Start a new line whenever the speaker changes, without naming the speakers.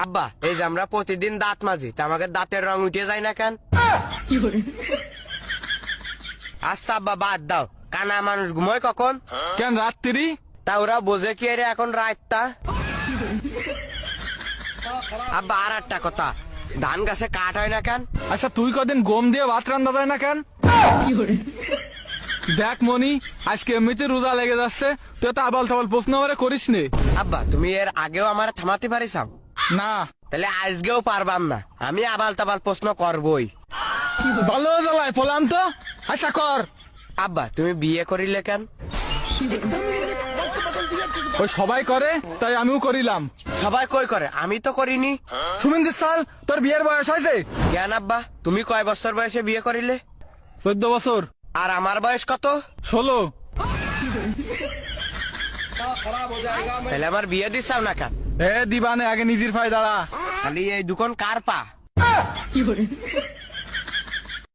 আব্বা এই যে আমরা প্রতিদিন দাঁত মাজি তা আমাকে দাঁতের রং উঠে যায় না কেন? আচ্ছা আব্বা বাদ দাও, কানা মানুষ ঘুমোয় কখন?
কেন রাত্রি?
তা ওরা বোঝে কি রে এখন রাতটা? আব্বা আর একটা কথা, ধান গাছে কাঠ হয় না কেন?
আচ্ছা তুই কদিন গম দিয়ে ভাত রান্না যায় না কেন? দেখ মনি, আজকে এমনিতে রোজা লেগে যাচ্ছে, তুই তো আবাল তাবাল প্রশ্ন আমারে করিস নে।
আব্বা তুমি এর আগেও আমার থামাতে পারিসাও,
না
তাহলে আজকেও পারবাম না, আমি আবাল তাবাল প্রশ্ন করবই।
ভালো জ্বালায় পলাম তো। আচ্ছা কর।
আব্বা তুমি বিয়ে করিলে কেন?
ওই সবাই করে তাই আমিও করিলাম।
সবাই কই করে, আমি তো করিনি।
সুমিন্দির সাল, তোর বিয়ের বয়স হয়েছে?
জ্ঞান আব্বা তুমি কয় বছর বয়সে বিয়ে করিলে?
14 বছর।
আর আমার বয়স কত?
16।
তাহলে আমার বিয়ে দিচ্ছাও না কেন?
এ দিবানে, আগে নিজের পায়ে দাঁড়া।
খালি এই দুখন কার পা?